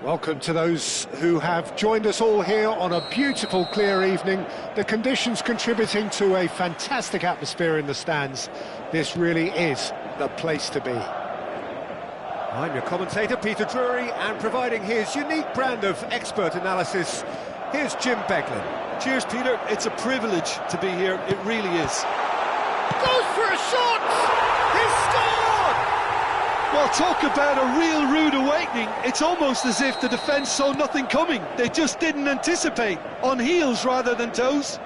Welcome to those who have joined us all here on a beautiful, clear evening. The conditions contributing to a fantastic atmosphere in the stands. This really is the place to be. I'm your commentator, Peter Drury, and providing his unique brand of expert analysis, here's Jim Beglin. Cheers, Peter. It's a privilege to be here. It really is. Goes for a shot! He's scored! Well, talk about a real rude awakening. It's almost as if the defence saw nothing coming. They just didn't anticipate. On heels rather than toes.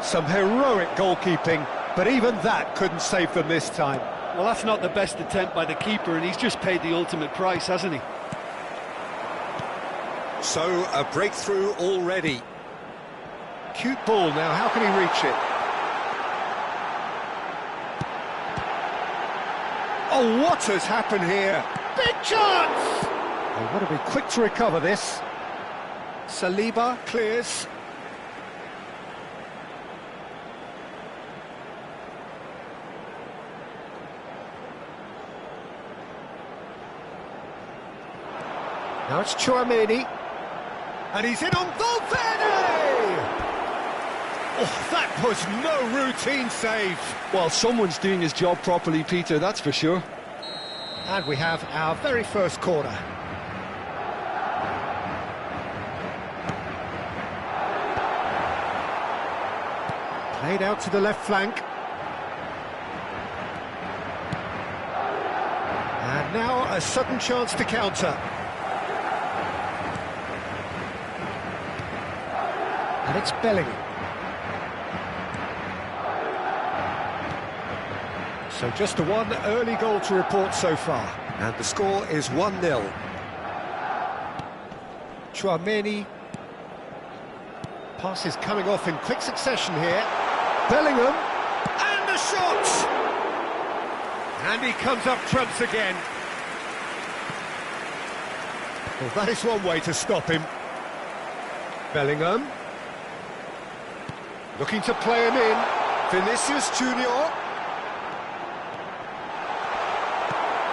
Some heroic goalkeeping, but even that couldn't save them this time. Well, that's not the best attempt by the keeper, and he's just paid the ultimate price, hasn't he? So, a breakthrough already. Cute ball now, how can he reach it? Oh, what has happened here? Big chance! They want to be quick to recover this. Saliba clears. Now it's Tchouaméni. And he's in on Valverde! Oh, that was no routine save. Well, someone's doing his job properly, Peter, that's for sure. And we have our very first corner. Played out to the left flank. And now a sudden chance to counter. And it's Bellingham. So just the one early goal to report so far. And the score is 1-0. Tchouaméni. Pass is coming off in quick succession here. Bellingham. And a shot! And he comes up trumps again. Well, that is one way to stop him. Bellingham. Looking to play him in. Vinicius Junior.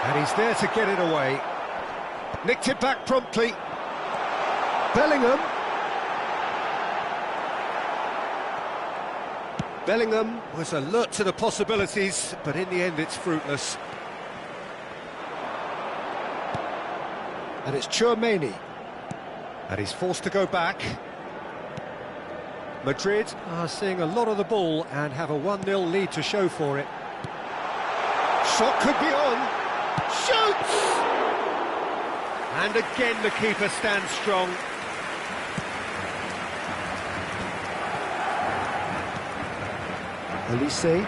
And he's there to get it away. Nicked it back promptly. Bellingham. Bellingham was alert to the possibilities, but in the end it's fruitless. And it's Tchouaméni. And he's forced to go back. Madrid are seeing a lot of the ball and have a 1-0 lead to show for it. Shot could be on. Shoots! And again the keeper stands strong. Elise.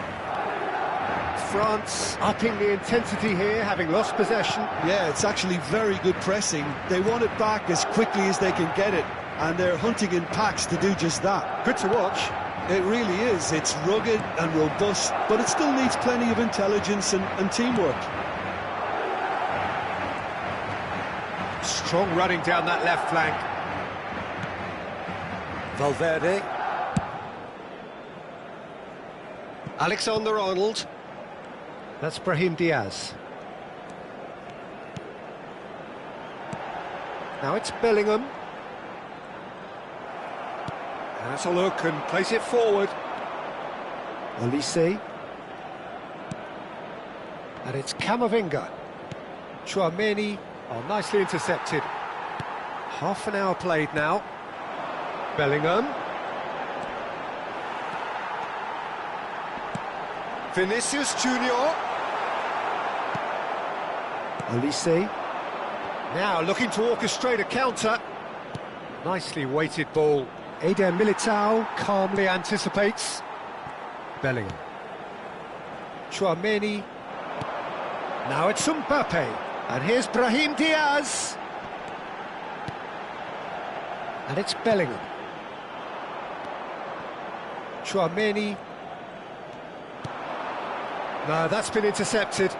France upping the intensity here, having lost possession. Yeah, it's actually very good pressing. They want it back as quickly as they can get it, and they're hunting in packs to do just that. Good to watch. It really is. It's rugged and robust, but it still needs plenty of intelligence and teamwork. Strong running down that left flank. Valverde. Alexander-Arnold. That's Brahim Diaz. Now it's Bellingham. Has a look and plays it forward. Elise. And it's Camavinga. Tchouaméni. Oh, nicely intercepted. Half an hour played now. Bellingham. Vinicius Junior. Elise. Now looking to orchestrate a counter. Nicely weighted ball. Eder Militao calmly anticipates. Bellingham. Tchouaméni. Now it's Mbappe. And here's Brahim Diaz. And it's Bellingham. Tchouaméni. No, that's been intercepted.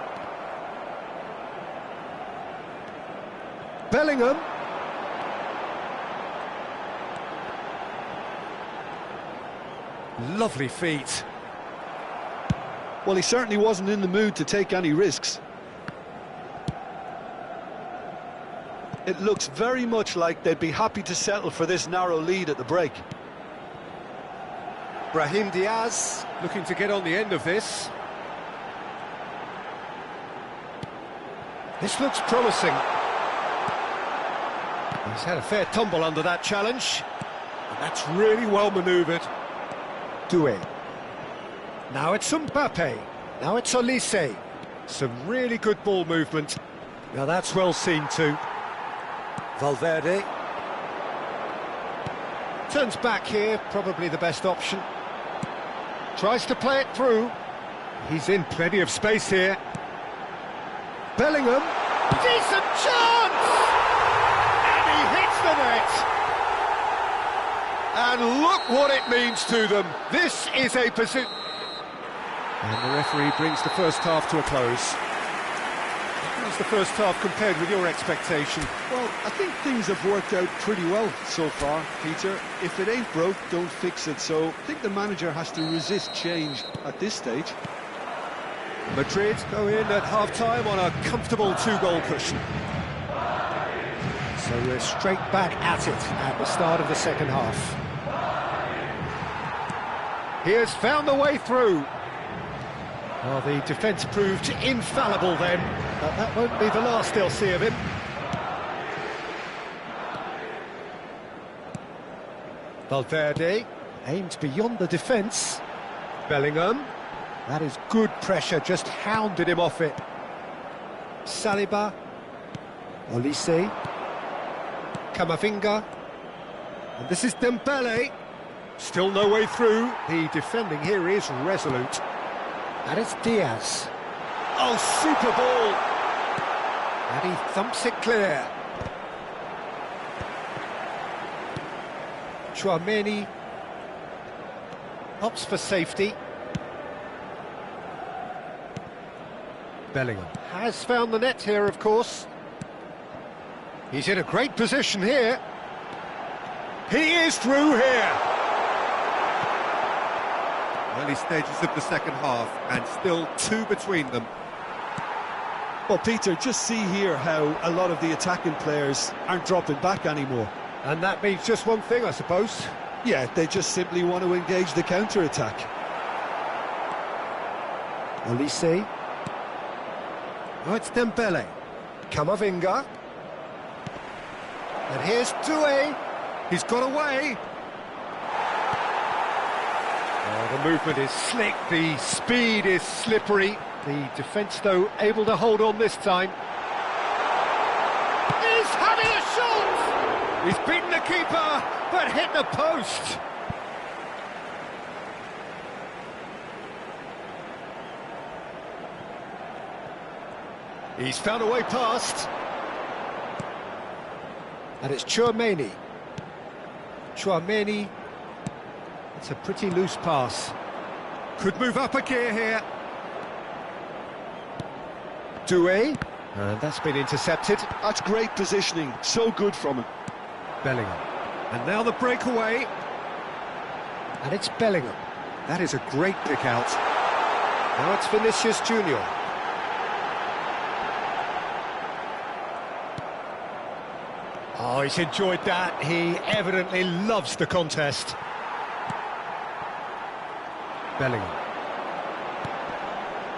Bellingham. Lovely feet. Well, he certainly wasn't in the mood to take any risks. It looks very much like they'd be happy to settle for this narrow lead at the break. Brahim Diaz looking to get on the end of this. This looks promising. He's had a fair tumble under that challenge. And that's really well manoeuvred. Doué. Now it's Mbappe. Now it's Olise. Some really good ball movement. Now that's well seen too. Valverde. Turns back here, probably the best option. Tries to play it through. He's in plenty of space here. Bellingham. Decent chance! And he hits the net. And look what it means to them. This is a position. And the referee brings the first half to a close. How's the first half compared with your expectation? Well, I think things have worked out pretty well so far, Peter. If it ain't broke, don't fix it. So I think the manager has to resist change at this stage. Madrid go in at half-time on a comfortable two-goal cushion. So we're straight back at it at the start of the second half. He has found the way through. Well, the defence proved infallible then, but that won't be the last they'll see of him. Valverde aimed beyond the defence. Bellingham. That is good pressure, just hounded him off it. Saliba. Olise. Camavinga. And this is Dembele. Still no way through. The defending here is resolute. And it's Diaz. Oh, super ball! And he thumps it clear. Tchouaméni opts for safety. Bellingham has found the net here, of course. He's in a great position here. He is through here. Early stages of the second half, and still two between them. Well, Peter, just see here how a lot of the attacking players aren't dropping back anymore. And that means just one thing, I suppose. Yeah, they just simply want to engage the counter-attack. Olise. Oh, it's Dembele. Camavinga. And here's Doué. He's got away. Oh, the movement is slick, the speed is slippery. The defence, though, able to hold on this time. He's having a shot! He's beaten the keeper, but hit the post. He's found a way past. And it's Tchouaméni. Tchouaméni. It's a pretty loose pass. Could move up a gear here. Doué. And that's been intercepted. That's great positioning. So good from him. Bellingham. And now the breakaway. And it's Bellingham. That is a great pick out. Now it's Vinicius Junior. Oh, he's enjoyed that. He evidently loves the contest. Bellingham.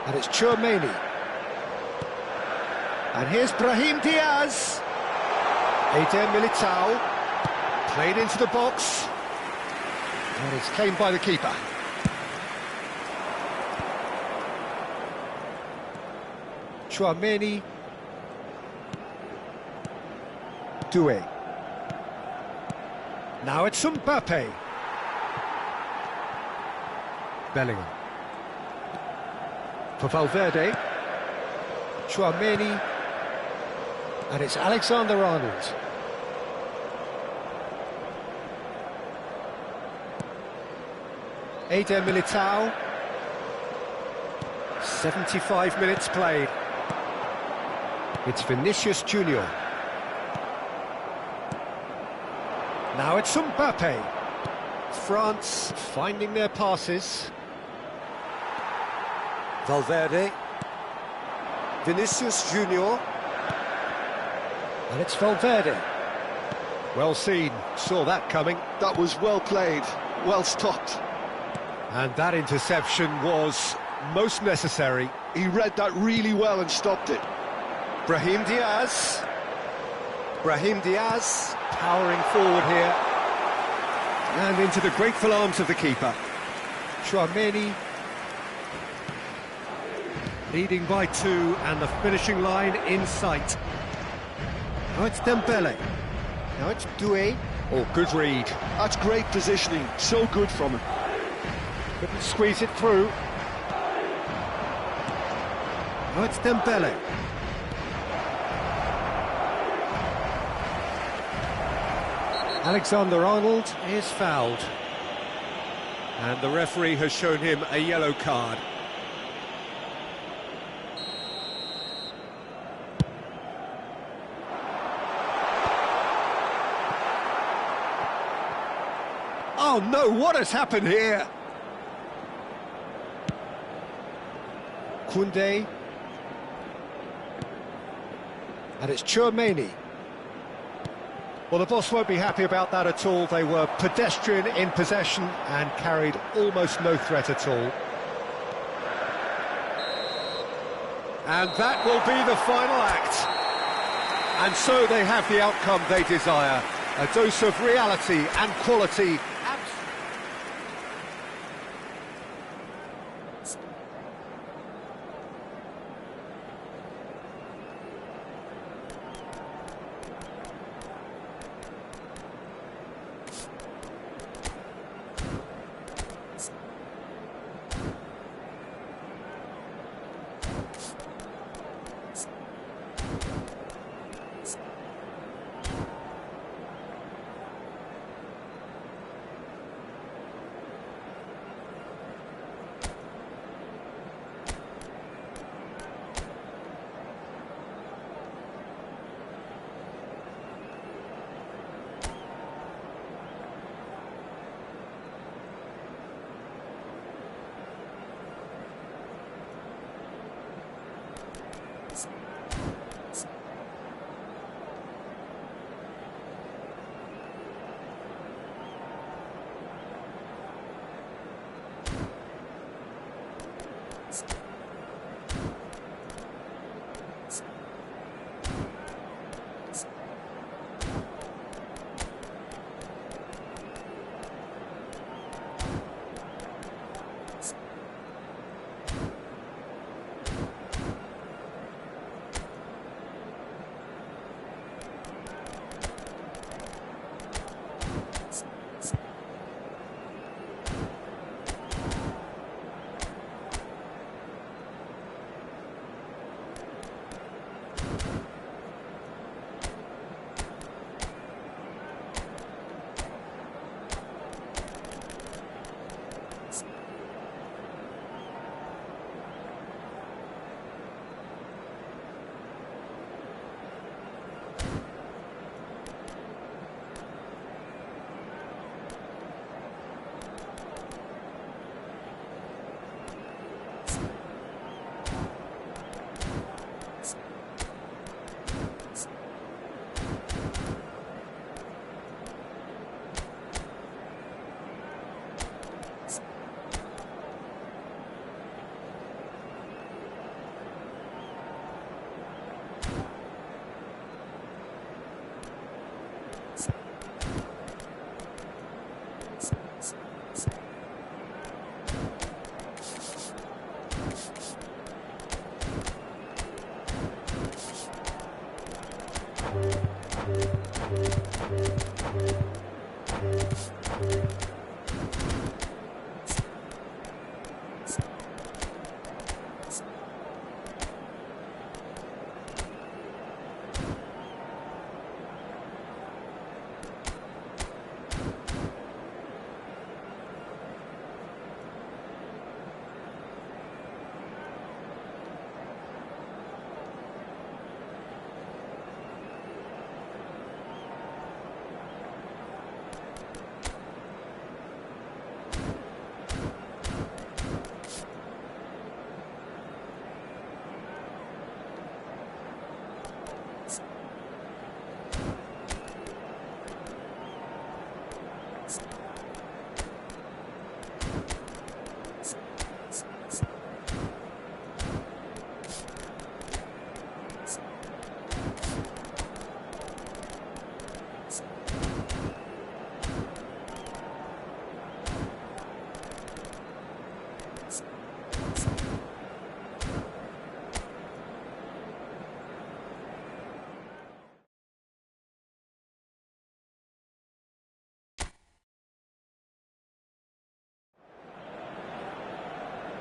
And it's Tchouaméni. And here's Brahim Diaz. Eder Militao. Played into the box. And it's claimed by the keeper. Tchouaméni. Doué. Now it's Mbappe. Bellingham. For Valverde. Tchouaméni. And it's Alexander-Arnold. Eder Militao. 75 minutes played. It's Vinicius Junior. Now it's Mbappe. France finding their passes. Valverde. Vinicius Junior. And it's Valverde. Well seen, saw that coming. That was well played, well stopped. And that interception was most necessary. He read that really well and stopped it. Brahim Diaz. Brahim Diaz. Powering forward here. And into the grateful arms of the keeper. Chouameni. Leading by 2 and the finishing line in sight. Now it's Dembele. Now it's Doué. Oh, good read. That's great positioning, so good from him. Couldn't squeeze it through. Now it's Dembele. Alexander-Arnold is fouled. And the referee has shown him a yellow card. Oh no, what has happened here? Koundé. And it's Chouameni. Well, the boss won't be happy about that at all. They were pedestrian in possession and carried almost no threat at all. And that will be the final act. And so they have the outcome they desire. A dose of reality and quality.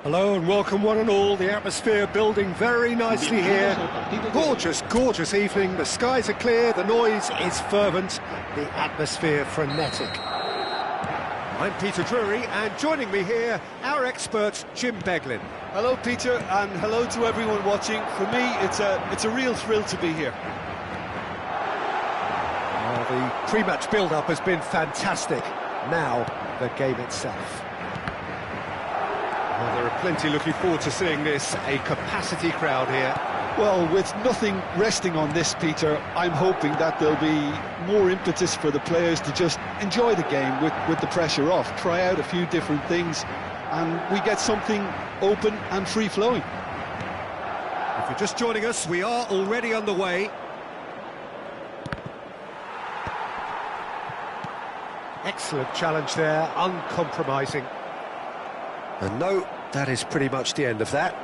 Hello and welcome one and all. The atmosphere building very nicely here. Gorgeous, gorgeous evening. The skies are clear, the noise is fervent, the atmosphere frenetic. I'm Peter Drury, and joining me here, our expert, Jim Beglin. Hello, Peter, and hello to everyone watching. For me, it's a real thrill to be here. Well, the pre-match build-up has been fantastic. Now, the game itself. Well, there are plenty looking forward to seeing this, a capacity crowd here. Well, with nothing resting on this, Peter, I'm hoping that there'll be more impetus for the players to just enjoy the game with the pressure off, try out a few different things, and we get something open and free-flowing. If you're just joining us, we are already underway. Excellent challenge there, uncompromising. And no, that is pretty much the end of that.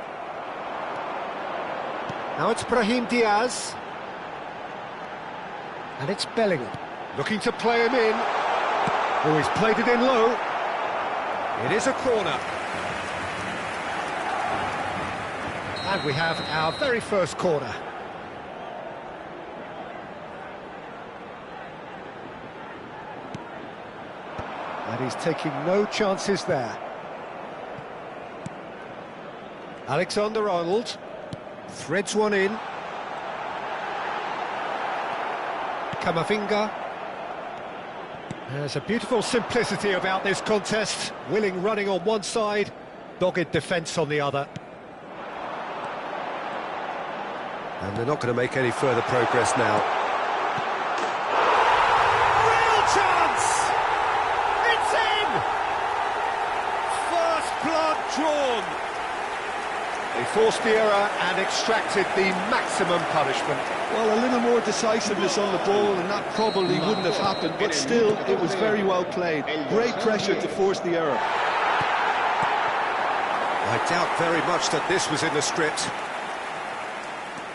Now it's Brahim Diaz. And it's Bellingham. Looking to play him in. Oh, he's played it in low. It is a corner. And we have our very first corner. And he's taking no chances there. Alexander-Arnold threads one in. Camavinga. There's a beautiful simplicity about this contest. Willing running on one side, dogged defence on the other. And they're not going to make any further progress now. Real chance! It's in! First blood drawn. They forced the error and extracted the maximum punishment. Well, a little more decisiveness on the ball, and that probably wouldn't have happened, but still, it was very well played. Great pressure to force the error. I doubt very much that this was in the script.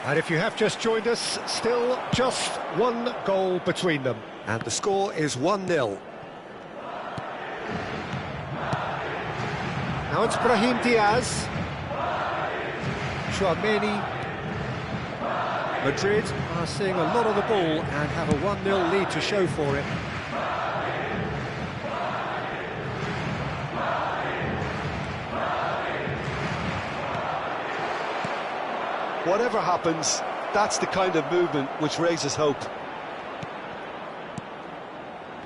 And if you have just joined us, still just one goal between them. And the score is 1-0. Now it's Brahim Diaz. Chouameni. Madrid are seeing a lot of the ball and have a 1-0 lead to show for it. Whatever happens, that's the kind of movement which raises hope.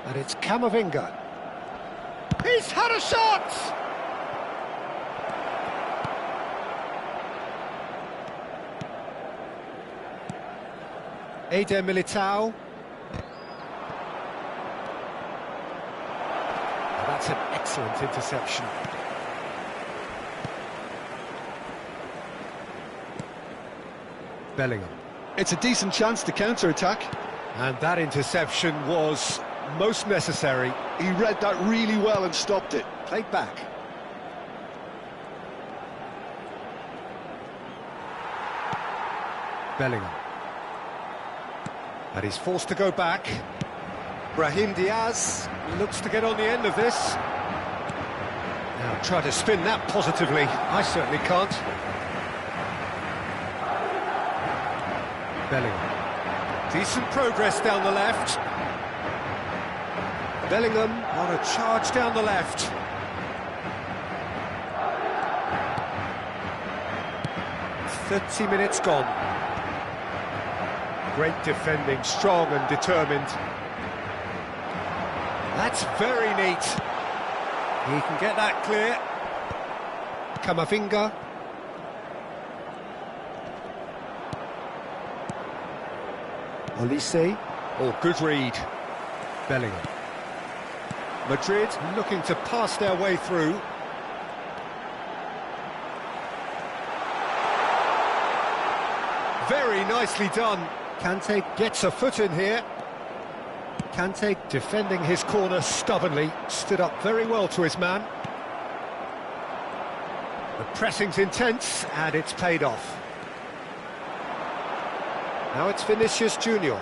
And it's Camavinga. He's had a shot! Eder Militao. Oh, that's an excellent interception. Bellingham. It's a decent chance to counter-attack. And that interception was most necessary. He read that really well and stopped it. Played back. Bellingham. And he's forced to go back. Brahim Diaz looks to get on the end of this. Now try to spin that positively. I certainly can't. Bellingham. Decent progress down the left. Bellingham on a charge down the left. "30 minutes gone. Great defending, strong and determined. That's very neat. He can get that clear. Camavinga. Olise. Oh, good read. Bellingham. Madrid looking to pass their way through. Very nicely done. Kante gets a foot in here. Kante defending his corner stubbornly, stood up very well to his man. The pressing's intense and it's paid off. Now it's Vinicius Junior.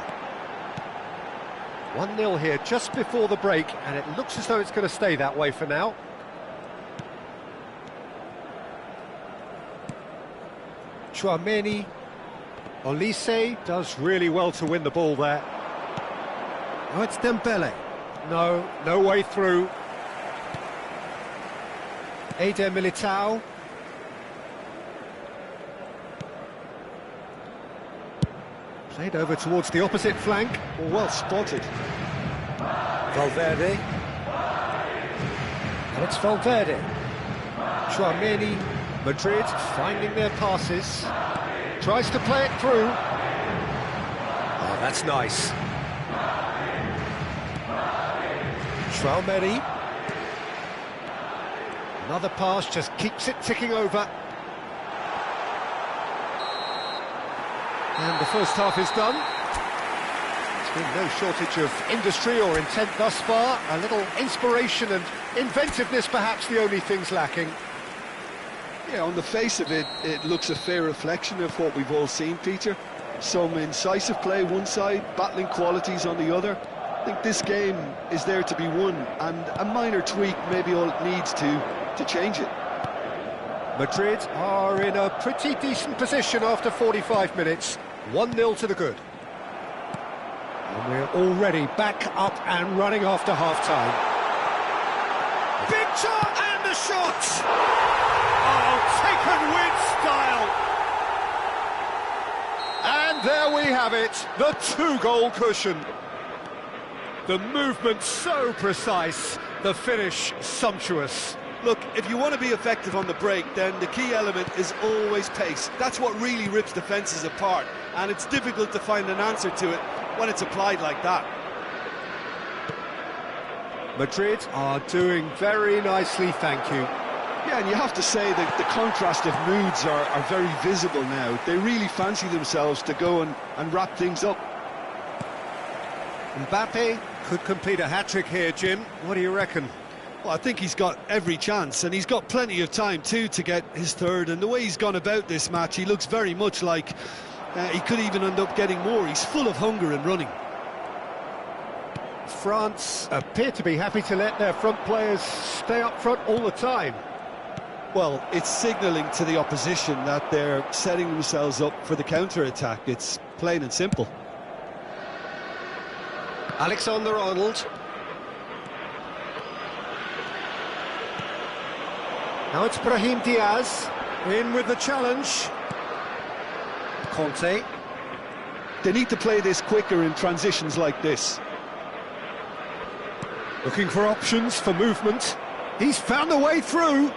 1-0 here just before the break, and it looks as though it's going to stay that way for now. Chouameni. Olise does really well to win the ball there. Now it's Dembele. No way through. Eder Militao. Played over towards the opposite flank. Well spotted. Valverde. And it's Valverde. Chouameni. Madrid finding their passes. Tries to play it through. Oh, that's nice. Chouameni. Another pass, just keeps it ticking over. And the first half is done. There's been no shortage of industry or intent thus far. A little inspiration and inventiveness, perhaps the only things lacking. Yeah, on the face of it, it looks a fair reflection of what we've all seen, Peter. Some incisive play one side, battling qualities on the other. I think this game is there to be won, and a minor tweak may be all it needs to change it. Madrid are in a pretty decent position after 45 minutes. 1-0 to the good. And we're already back up and running after half-time. Big shot and the shot! Oh, taken with style! And there we have it, the two-goal cushion. The movement so precise, the finish sumptuous. Look, if you want to be effective on the break, then the key element is always pace. That's what really rips defences apart, and it's difficult to find an answer to it when it's applied like that. Madrid are doing very nicely, thank you. Yeah, and you have to say that the contrast of moods are very visible now. They really fancy themselves to go and wrap things up. Mbappe could complete a hat-trick here, Jim. What do you reckon? Well, I think he's got every chance, and he's got plenty of time too to get his third. And the way he's gone about this match, he looks very much like he could even end up getting more. He's full of hunger and running. France appear to be happy to let their front players stay up front all the time. Well, it's signalling to the opposition that they're setting themselves up for the counter-attack. It's plain and simple. Alexander-Arnold. Now it's Brahim Diaz, in with the challenge. Conte. They need to play this quicker in transitions like this. Looking for options for movement. He's found a way through.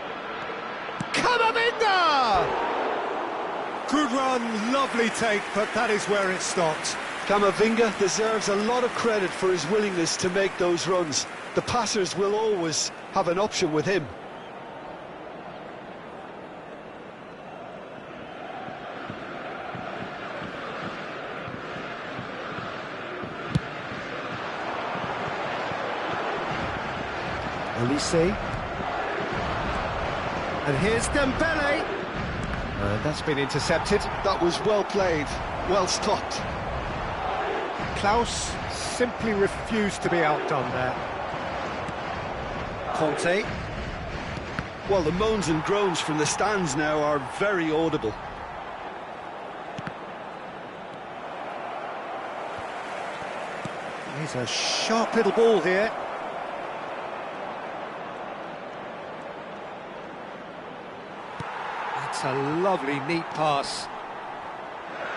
Camavinga! Good run, lovely take, but that is where it stopped. Camavinga deserves a lot of credit for his willingness to make those runs. The passers will always have an option with him. Olise. And here's Dembele. And that's been intercepted. That was well played, well stopped. Klaus simply refused to be outdone there. Conte. Well, the moans and groans from the stands now are very audible. Here's a sharp little ball here. That's a lovely, neat pass.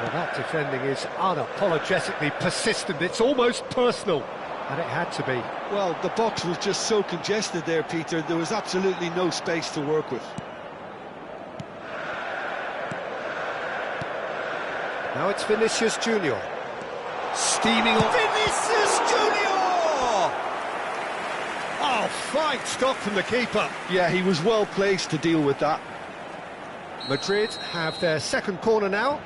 Well, that defending is unapologetically persistent. It's almost personal, and it had to be. Well, the box was just so congested there, Peter. There was absolutely no space to work with. Now it's Vinicius Junior. Steaming on. Vinicius Junior! Oh, fine stop from the keeper. Yeah, he was well placed to deal with that. Madrid have their second corner now.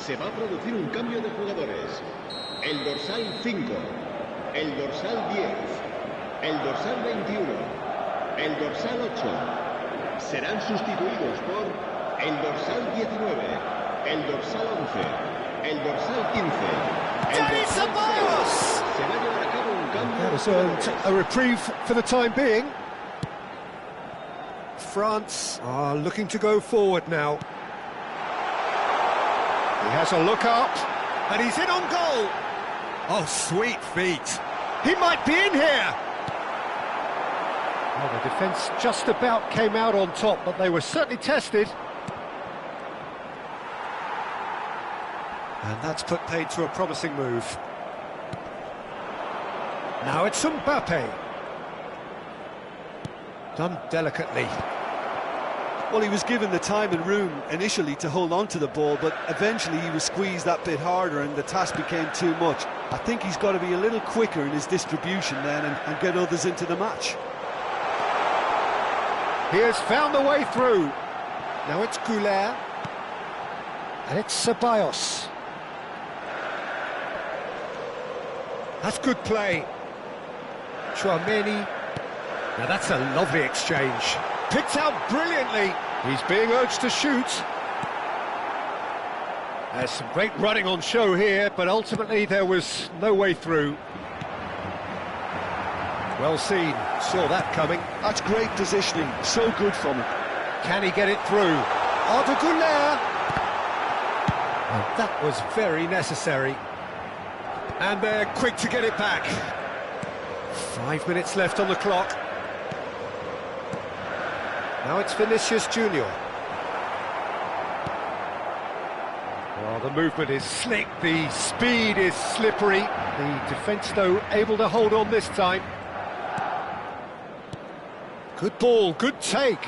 Se va a producir un cambio de jugadores. El dorsal 5, el dorsal 10, el dorsal 21, el dorsal 8. Serán sustituidos por el dorsal 19, el dorsal 11, el dorsal 15, el dorsal 6. Se va a llevar a cabo un cambio That de has earned jugadores. a reprieve for the time being. France are looking to go forward now. He has a look up, and he's in on goal. Oh, sweet feet. He might be in here. Well, the defence just about came out on top, but they were certainly tested. And that's put paid to a promising move. Now it's Mbappe. Done delicately. Well, he was given the time and room initially to hold on to the ball, but eventually he was squeezed that bit harder and the task became too much. I think he's got to be a little quicker in his distribution then and get others into the match. He has found the way through. Now it's Goulet. And it's Ceballos. That's good play. Chouameni. Now that's a lovely exchange. Picked out brilliantly. He's being urged to shoot. There's some great running on show here, but ultimately there was no way through. Well seen, saw that coming. That's great positioning, so good from him. Can he get it through? Arda Güler! And that was very necessary. And they're quick to get it back. 5 minutes left on the clock. Now it's Vinicius Junior. Well, the movement is slick, the speed is slippery. The defence, though, able to hold on this time. Good ball, good take.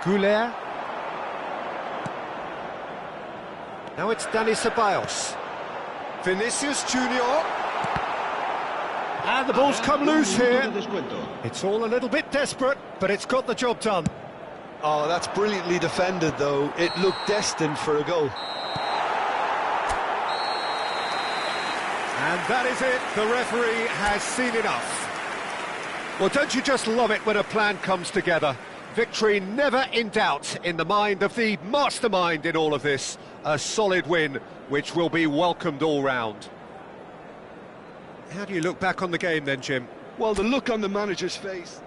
Goulet. Now it's Dani Ceballos. Vinicius Junior. And the ball's come loose here. It's all a little bit desperate, but it's got the job done. Oh, that's brilliantly defended, though. It looked destined for a goal. And that is it. The referee has seen enough. Well, don't you just love it when a plan comes together? Victory never in doubt in the mind of the mastermind in all of this. A solid win, which will be welcomed all round. How do you look back on the game then, Jim? Well, the look on the manager's face.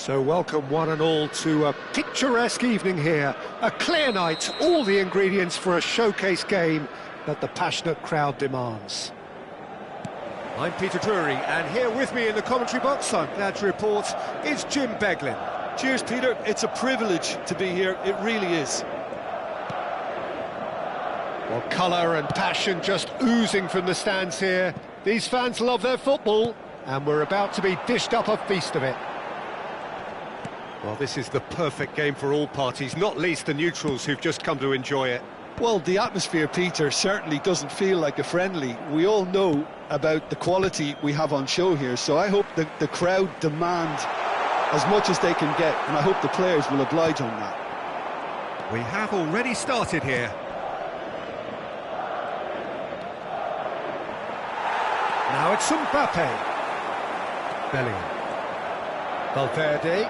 So welcome one and all to a picturesque evening here. A clear night, all the ingredients for a showcase game that the passionate crowd demands. I'm Peter Drury, and here with me in the commentary box, I'm glad to report, is Jim Beglin. Cheers, Peter. It's a privilege to be here. It really is. Well, colour and passion just oozing from the stands here. These fans love their football, and we're about to be dished up a feast of it. Well, this is the perfect game for all parties, not least the neutrals who've just come to enjoy it. Well, the atmosphere, Peter, certainly doesn't feel like a friendly. We all know about the quality we have on show here, so I hope the crowd demand as much as they can get, and I hope the players will oblige on that. We have already started here. Now it's Mbappe. Bellingham. Valverde.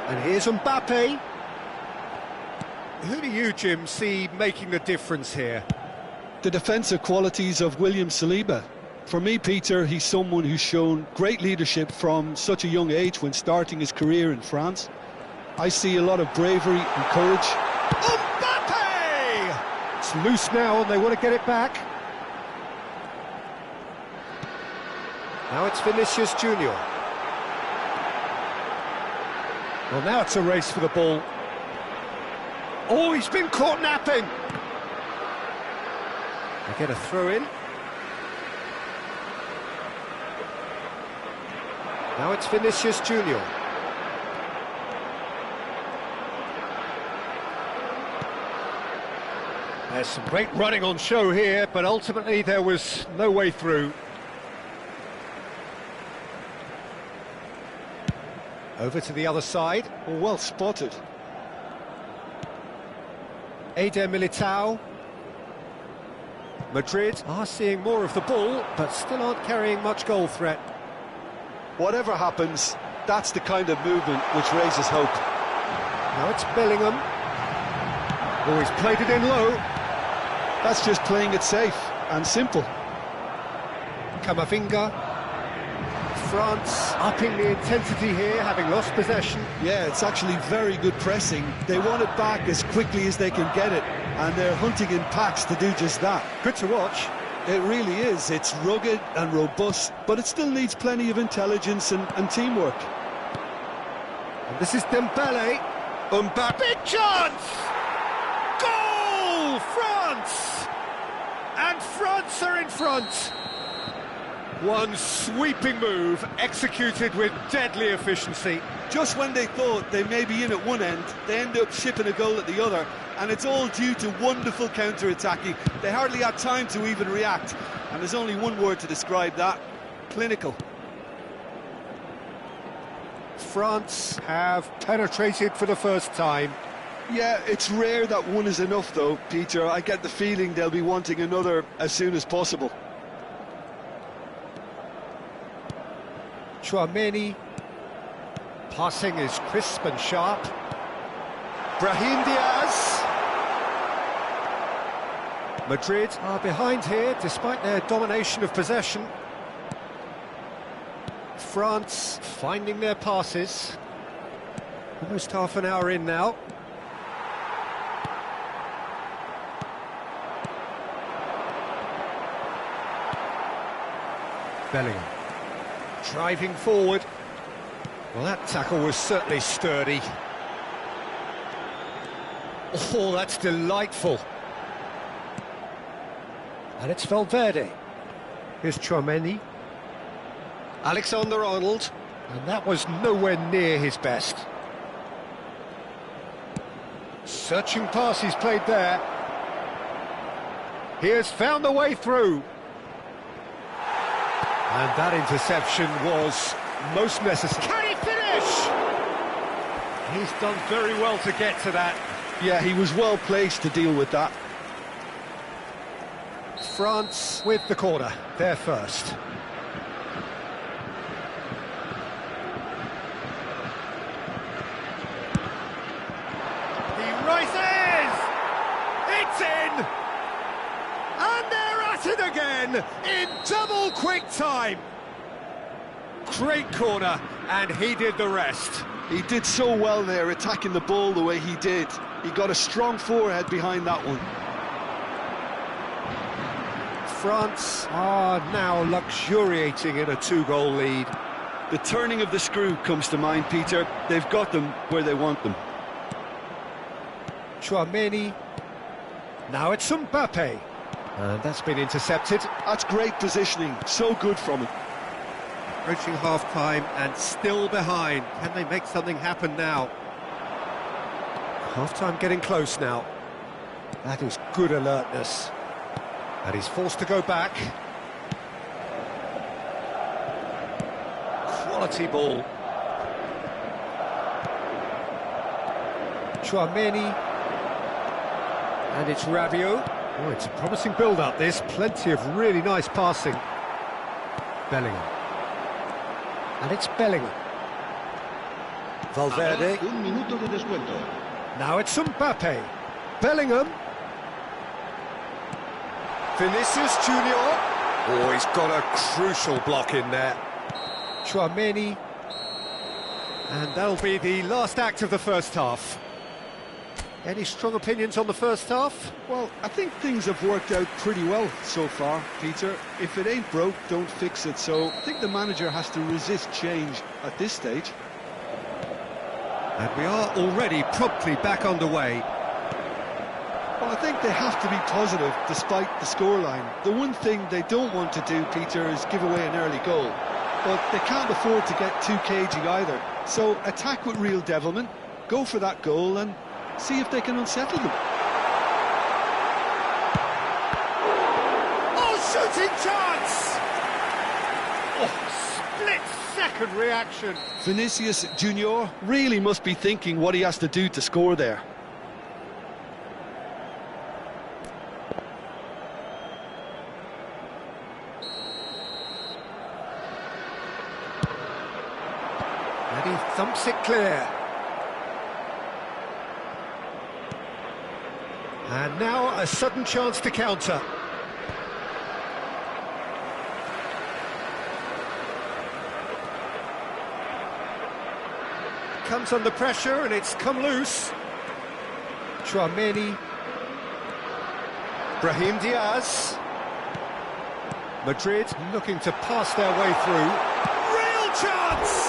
And here's Mbappe. Who do you, Jim, see making the difference here? The defensive qualities of William Saliba. For me, Peter, he's someone who's shown great leadership from such a young age when starting his career in France. I see a lot of bravery and courage. Mbappe! It's loose now and they want to get it back. Now it's Vinicius Junior. Well, now it's a race for the ball. Oh, he's been caught napping. They get a throw in. Now it's Vinicius Junior. There's some great running on show here, but ultimately there was no way through. Over to the other side. Oh, well spotted. Eder Militao. Madrid are seeing more of the ball, but still aren't carrying much goal threat. Whatever happens, that's the kind of movement which raises hope. Now it's Bellingham. Oh, he's played it in low. That's just playing it safe and simple. Camavinga. France upping the intensity here, having lost possession. Yeah, it's actually very good pressing. They want it back as quickly as they can get it, and they're hunting in packs to do just that. Good to watch. It really is. It's rugged and robust, but it still needs plenty of intelligence and teamwork. And this is Dembele. Mbappe, big chance! Goal! France! And France are in front. One sweeping move, executed with deadly efficiency. Just when they thought they may be in at one end, they end up shipping a goal at the other, and it's all due to wonderful counter-attacking. They hardly had time to even react, and there's only one word to describe that: clinical. France have penetrated for the first time. Yeah, it's rare that one is enough though, Peter. I get the feeling they'll be wanting another as soon as possible. Tchouaméni. Passing is crisp and sharp. Brahim Diaz. Madrid are behind here despite their domination of possession. France finding their passes. Almost half an hour in now. Bellingham. Driving forward. Well, that tackle was certainly sturdy. Oh, that's delightful. And it's Valverde. Here's Tchouaméni. Alexander-Arnold. And that was nowhere near his best. Searching pass he's played there. He has found a way through. And that interception was most necessary. Can he finish? He's done very well to get to that. Yeah, he was well placed to deal with that. France with the corner, they're first. He rises! It's in! And they're at it again in double quick time. Great corner, and he did the rest. He did so well there, attacking the ball the way he did. He got a strong forehead behind that one. France are now luxuriating in a 2-goal lead. The turning of the screw comes to mind, Peter. They've got them where they want them. Chouameni. Now it's Mbappe. And that's been intercepted. That's great positioning, so good from him. Approaching half-time and still behind. Can they make something happen now? Half-time getting close now. That is good alertness. And he's forced to go back. Quality ball. Chouameni. And it's Rabiot. Oh, it's a promising build-up, this. Plenty of really nice passing. Bellingham. And it's Bellingham. Valverde. Un minuto de descuento. Now it's Mbappe. Bellingham. Vinicius Junior. Oh, he's got a crucial block in there. Chouameni. And that'll be the last act of the first half. Any strong opinions on the first half? Well, I think things have worked out pretty well so far, Peter. If it ain't broke, don't fix it. So I think the manager has to resist change at this stage. And we are already promptly back underway. Well, I think they have to be positive despite the scoreline. The one thing they don't want to do, Peter, is give away an early goal. But they can't afford to get too cagey either. So attack with real devilment, go for that goal and see if they can unsettle them. Oh, shooting chance! Oh, split-second reaction. Vinicius Junior really must be thinking what he has to do to score there. And he thumps it clear. And now a sudden chance to counter. Comes under pressure and it's come loose. Chouameni. Brahim Diaz. Madrid looking to pass their way through. Real chance!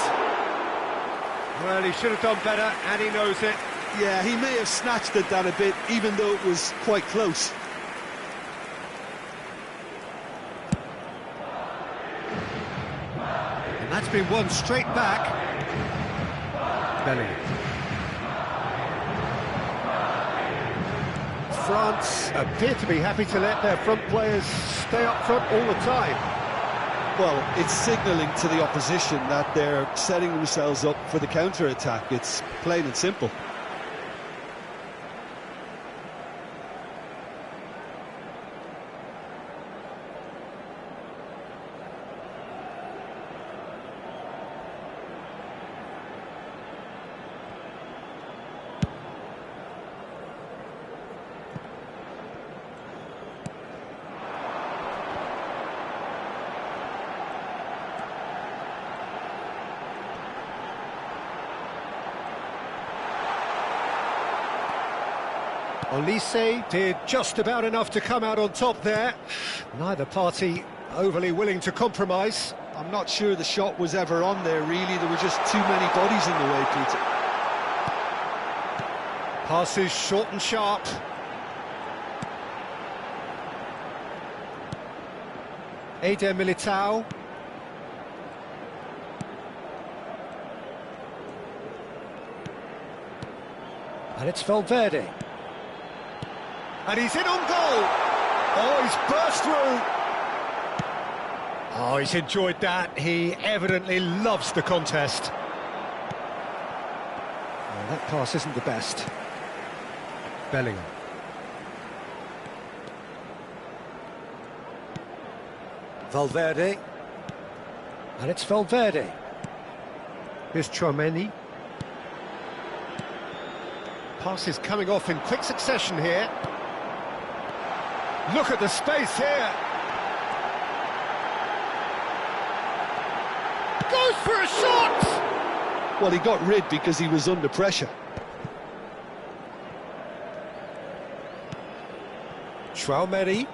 Well, he should have done better, and he knows it. Yeah, he may have snatched at that a bit, even though it was quite close. And that's been won straight back. Bellingham. France appear to be happy to let their front players stay up front all the time. Well, it's signalling to the opposition that they're setting themselves up for the counter-attack. It's plain and simple. Olise did just about enough to come out on top there. Neither party overly willing to compromise. I'm not sure the shot was ever on there, really. There were just too many bodies in the way, Peter. Passes short and sharp. Eder Militao. And it's Valverde. And he's in on goal. Oh, he's burst through. Oh, he's enjoyed that. He evidently loves the contest. Well, that pass isn't the best. Bellingham. Valverde. And it's Valverde. Here's Chouameni. Passes coming off in quick succession here. Look at the space here. Goes for a shot! Well, he got rid because he was under pressure. Tuhoang0209.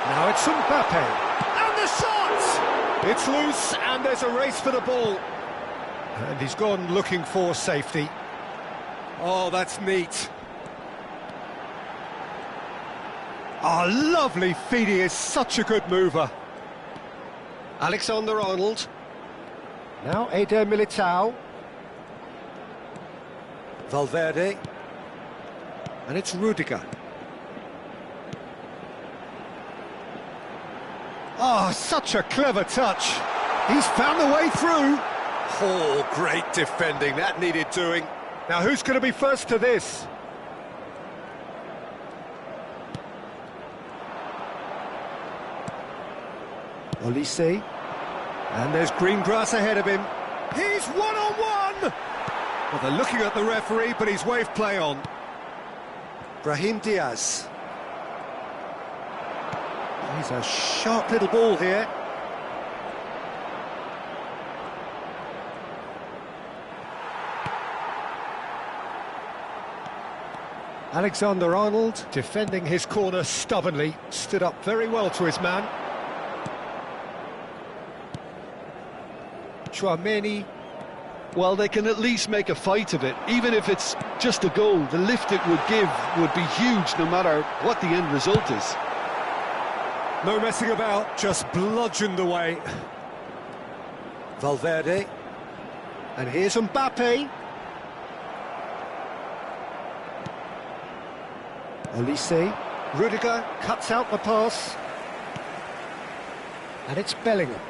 Now it's Mbappe. And the shot! It's loose, and there's a race for the ball. And he's gone looking for safety. Oh, that's neat. Oh, lovely feed. He is such a good mover. Alexander-Arnold. Now Eder Militao. Valverde. And it's Rudiger. Oh, such a clever touch. He's found the way through. Oh, great defending. That needed doing. Now, who's going to be first to this? Olise. And there's green grass ahead of him. He's one-on-one! Well, they're looking at the referee, but he's waved play on. Brahim Diaz. He's a sharp little ball here. Alexander-Arnold, defending his corner stubbornly, stood up very well to his man. Tuhoang0209. Well, they can at least make a fight of it, even if it's just a goal. The lift it would give would be huge, no matter what the end result is. No messing about, just bludgeoned away. Valverde. And here's Mbappe. Olise. Rudiger cuts out the pass. And it's Bellingham.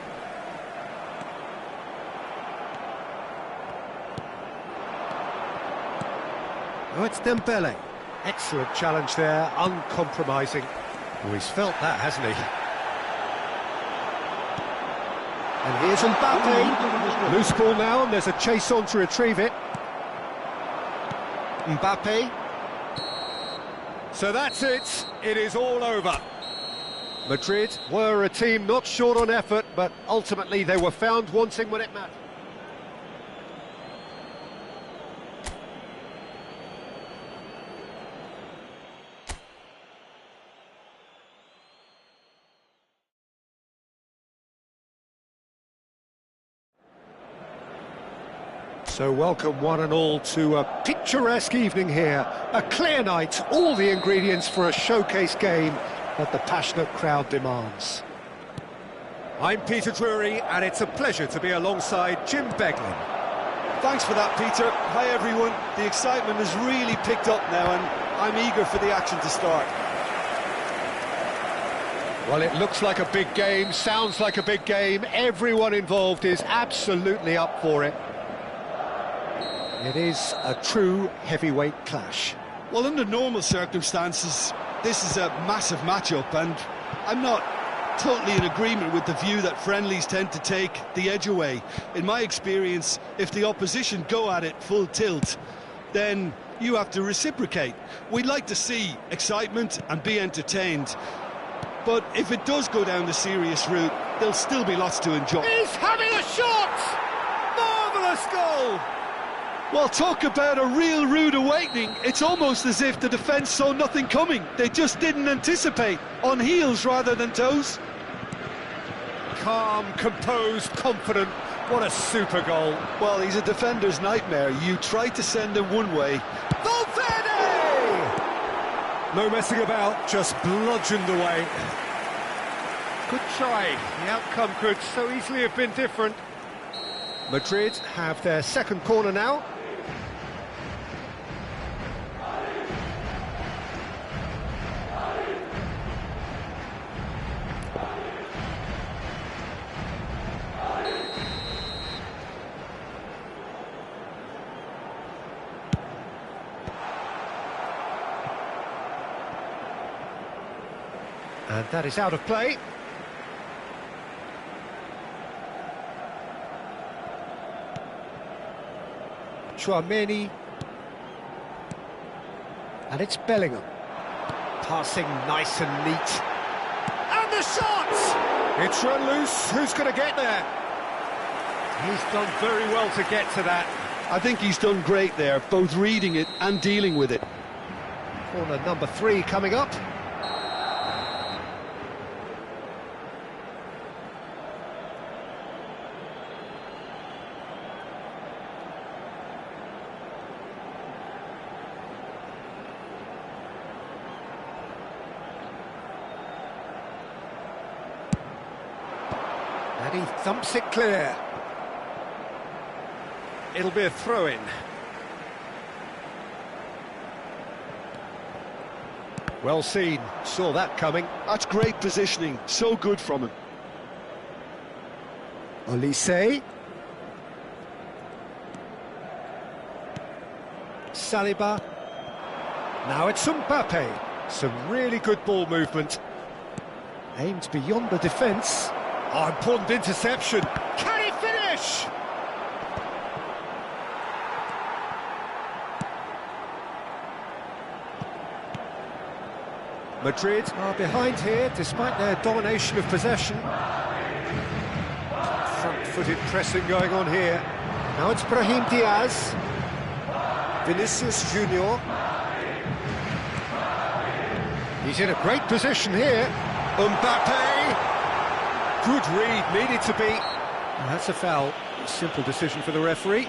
Oh, it's Dembele. Excellent challenge there, uncompromising. Oh, he's felt that, hasn't he? And here's Mbappe. Loose ball now, and there's a chase on to retrieve it. Mbappe. So that's it. It is all over. Madrid were a team not short on effort, but ultimately they were found wanting when it mattered. So welcome one and all to a picturesque evening here. A clear night, all the ingredients for a showcase game that the passionate crowd demands. I'm Peter Drury, and it's a pleasure to be alongside Jim Beglin. Thanks for that, Peter. Hi, everyone. The excitement has really picked up now, and I'm eager for the action to start. Well, it looks like a big game, sounds like a big game. Everyone involved is absolutely up for it. It is a true heavyweight clash. Well, under normal circumstances, this is a massive matchup, and I'm not totally in agreement with the view that friendlies tend to take the edge away. In my experience, if the opposition go at it full tilt, then you have to reciprocate. We'd like to see excitement and be entertained, but if it does go down the serious route, there'll still be lots to enjoy. He's having a shot! Marvellous goal! Well, talk about a real rude awakening. It's almost as if the defence saw nothing coming. They just didn't anticipate, on heels rather than toes. Calm, composed, confident. What a super goal. Well, he's a defender's nightmare. You try to send him one way. Valverde! No messing about, just bludgeoned away. Good try. The outcome could so easily have been different. Madrid have their second corner now. And that is out of play. Tuhoang0209. And it's Bellingham. Passing nice and neat. And the shot! It's run loose. Who's going to get there? He's done very well to get to that. I think he's done great there, both reading it and dealing with it. Corner number 3 coming up. And he thumps it clear. It'll be a throw-in. Well seen, saw that coming. That's great positioning, so good from him. Olise. Saliba. Now it's Mbappe. Some really good ball movement. Aimed beyond the defence. Oh, important interception. Can he finish? Madrid are behind here, despite their domination of possession. Front-footed pressing going on here. Now it's Brahim Diaz. Vinicius Junior. He's in a great position here. Mbappe. Good read, needed to be. And that's a foul. Simple decision for the referee.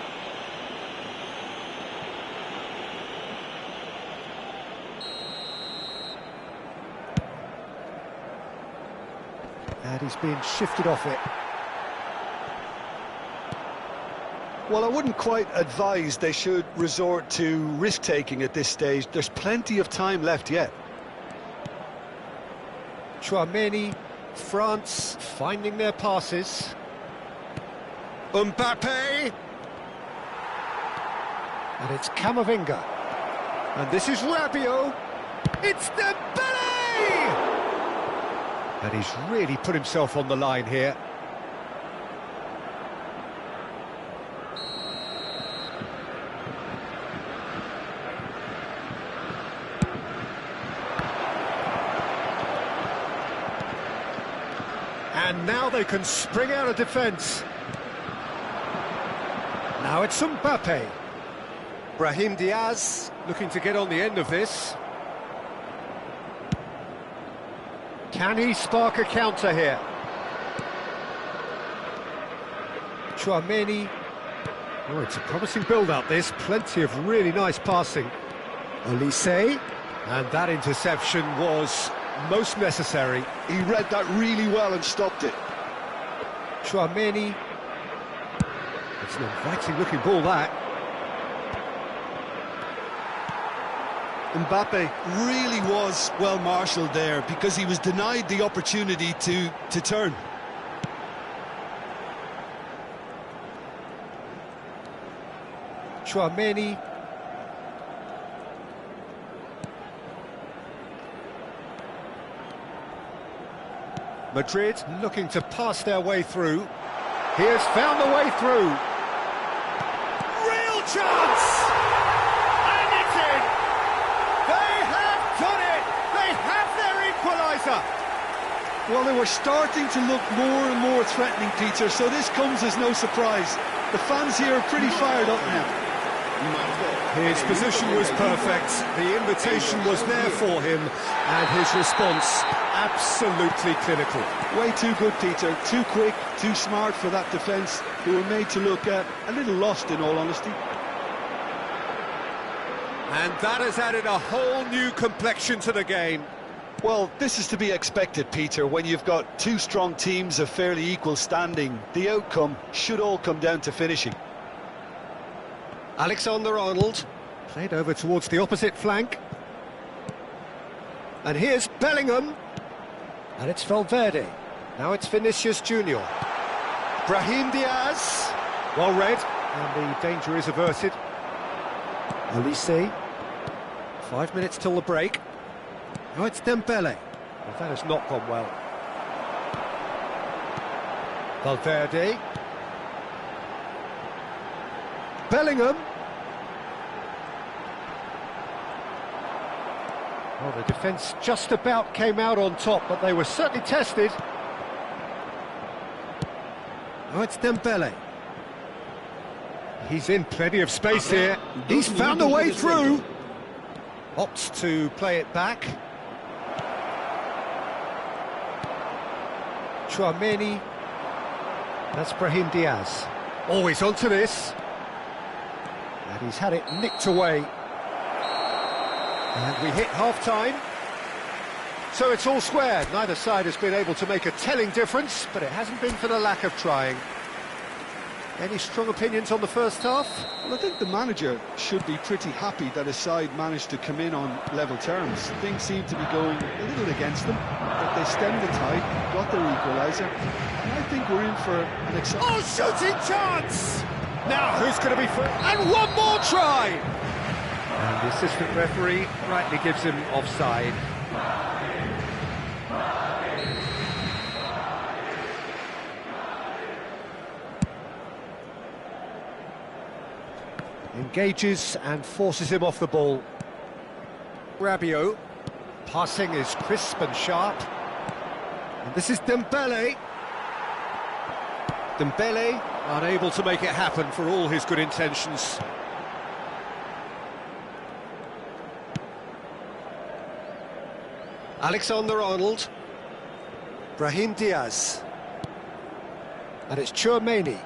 And he's being shifted off it. Well, I wouldn't quite advise they should resort to risk-taking at this stage. There's plenty of time left yet. Tchouaméni, France finding their passes. Mbappe. And it's Camavinga. And this is Rabiot. It's Dembele! And he's really put himself on the line here. And now they can spring out of defence. Now it's Mbappe. Brahim Diaz looking to get on the end of this. Can he spark a counter here? Tchouaméni. Oh, it's a promising build-up, this. Plenty of really nice passing. Olise. And that interception was most necessary. He read that really well and stopped it. Tchouaméni. It's an inviting-looking ball, that. Mbappe really was well marshalled there because he was denied the opportunity to turn. Tchouaméni. Madrid looking to pass their way through. He has found the way through. Real chance! And it's in! They have done it! They have their equaliser! Well, they were starting to look more and more threatening, Peter, so this comes as no surprise. The fans here are pretty fired up now. His position was perfect, the invitation was there for him, and his response absolutely clinical. Way too good, Peter. Too quick, too smart for that defence, who were made to look a little lost, in all honesty. And that has added a whole new complexion to the game. Well, this is to be expected, Peter, when you've got two strong teams of fairly equal standing. The outcome should all come down to finishing. Alexander-Arnold, played over towards the opposite flank. And here's Bellingham. And it's Valverde. Now it's Vinicius Junior. Brahim Diaz. Well read. And the danger is averted. Olise. 5 minutes till the break. Now it's Dembele. Well, that has not gone well. Valverde. Bellingham. Well, the defence just about came out on top, but they were certainly tested. Now it's Dembele. He's in plenty of space here. He's found a way through. Opts to play it back. Chouameni. That's Brahim Diaz. Always onto this. And he's had it nicked away. And we hit half-time. So it's all square. Neither side has been able to make a telling difference, but it hasn't been for the lack of trying. Any strong opinions on the first half? Well, I think the manager should be pretty happy that his side managed to come in on level terms. Things seem to be going a little against them, but they stemmed the tide, got their equaliser, and I think we're in for an exciting... Oh, shooting chance! Now, who's going to be first? And one more try! And the assistant referee rightly gives him offside. Engages and forces him off the ball. Rabiot. Passing is crisp and sharp. And this is Dembele. Dembele unable to make it happen for all his good intentions. Alexander-Arnold. Brahim Diaz. And it's Chouameni.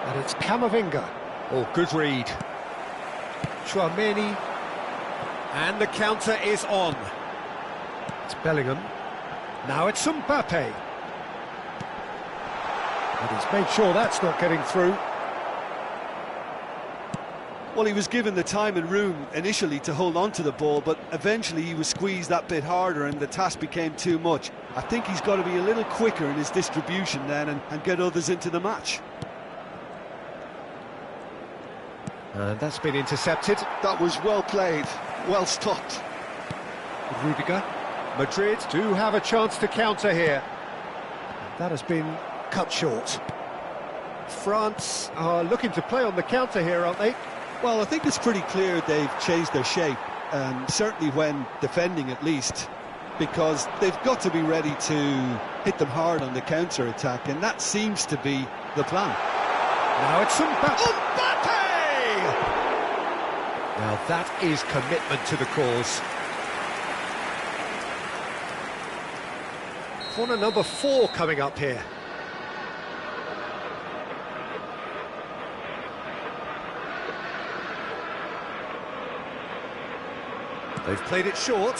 And it's Camavinga. Oh, good read. Chouameni. And the counter is on. It's Bellingham. Now it's Mbappe. And he's made sure that's not getting through. Well, he was given the time and room initially to hold on to the ball, but eventually he was squeezed that bit harder and the task became too much. I think he's got to be a little quicker in his distribution then and get others into the match. And that's been intercepted. That was well played, well stopped. Rudiger. Madrid do have a chance to counter here. That has been cut short. France are looking to play on the counter here, aren't they? Well, I think it's pretty clear they've changed their shape, certainly when defending at least, because they've got to be ready to hit them hard on the counter-attack, and that seems to be the plan. Now it's Mbappe! Now that is commitment to the cause. Corner number 4 coming up here. They've played it short.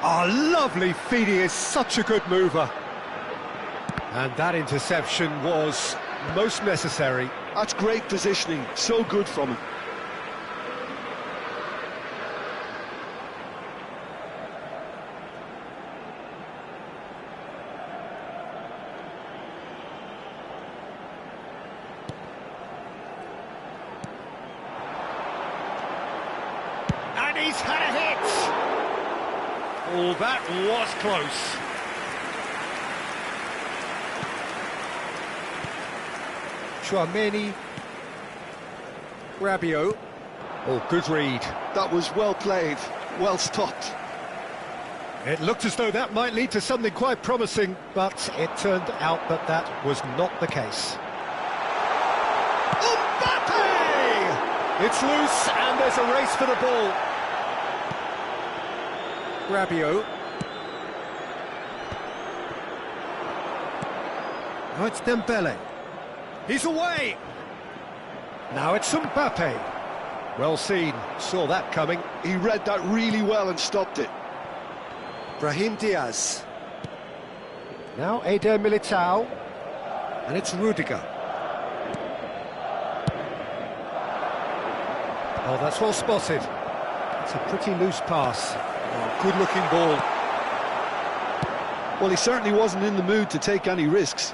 Oh, lovely feed. He is such a good mover. And that interception was most necessary. That's great positioning, so good from him. And he's had a hit! Oh, that was close. Chouameni. Rabiot. Oh, good read. That was well played, well stopped. It looked as though that might lead to something quite promising, but it turned out that that was not the case. Mbappe! It's loose, and there's a race for the ball. Rabiot. Now it's Dembele. He's away! Now it's Mbappe. Well seen, saw that coming. He read that really well and stopped it. Brahim Diaz. Now Eder Militao. And it's Rudiger. Oh, that's well spotted. It's a pretty loose pass. Oh, good-looking ball. Well, he certainly wasn't in the mood to take any risks.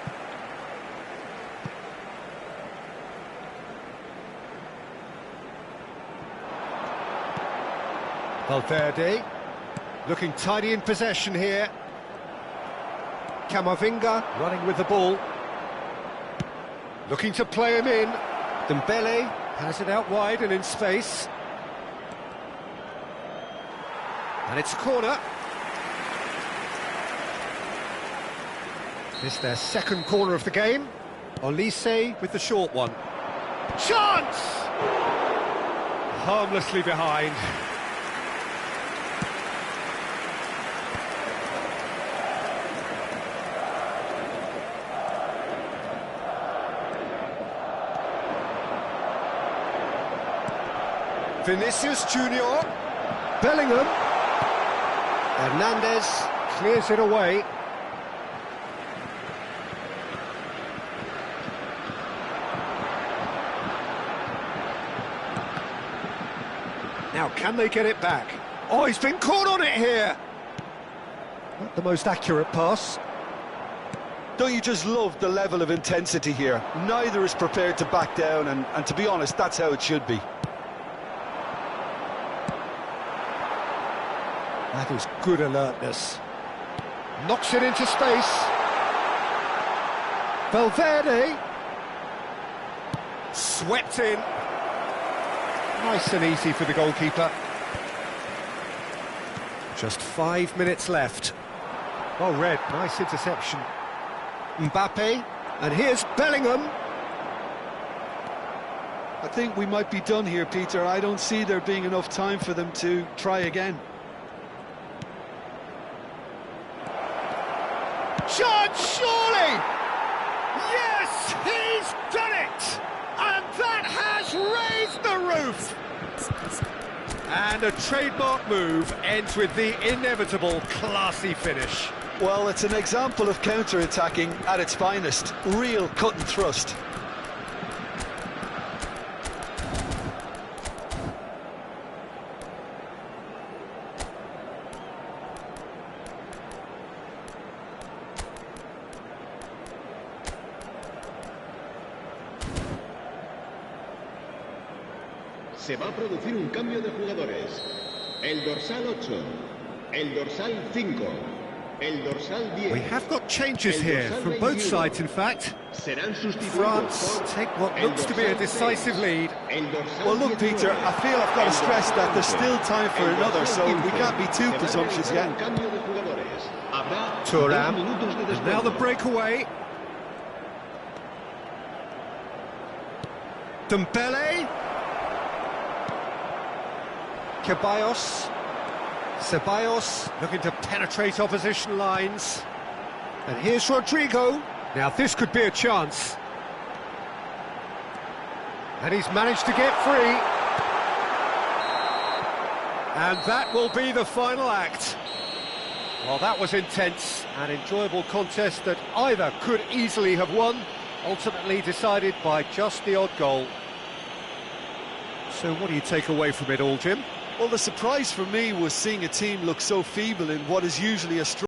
Valverde, looking tidy in possession here. Camavinga running with the ball. Looking to play him in. Dembele has it out wide and in space. And it's a corner. It's their second corner of the game. Olise with the short one. Chance! Harmlessly behind. Vinicius Junior. Bellingham. Hernandez clears it away. Now, can they get it back? Oh, he's been caught on it here! Not the most accurate pass. Don't you just love the level of intensity here? Neither is prepared to back down, and to be honest, that's how it should be. That is good alertness. Knocks it into space. Valverde. Swept in. Nice and easy for the goalkeeper. Just 5 minutes left. Oh, Red, nice interception. Mbappe, and here's Bellingham. I think we might be done here, Peter. I don't see there being enough time for them to try again. Chance, surely! Yes, he's done it! And that has raised the roof! And a trademark move ends with the inevitable classy finish. Well, it's an example of counter-attacking at its finest. Real cut and thrust. Se va a producir un cambio de jugadores. El dorsal 8, el dorsal 5, el dorsal 10. We have got changes here from both sides, in fact. Serán sustituidos France take what looks to be a decisive lead. Well, look, Peter, I feel I've got to stress that there's still time for another, so we can't be too presumptuous yet. Tuhoang, and now the breakaway. Dembele. Ceballos looking to penetrate opposition lines. And here's Rodrigo. Now this could be a chance. And he's managed to get free. And that will be the final act. Well, that was intense, an enjoyable contest that either could easily have won, ultimately decided by just the odd goal. So what do you take away from it all, Jim? Well, the surprise for me was seeing a team look so feeble in what is usually a strong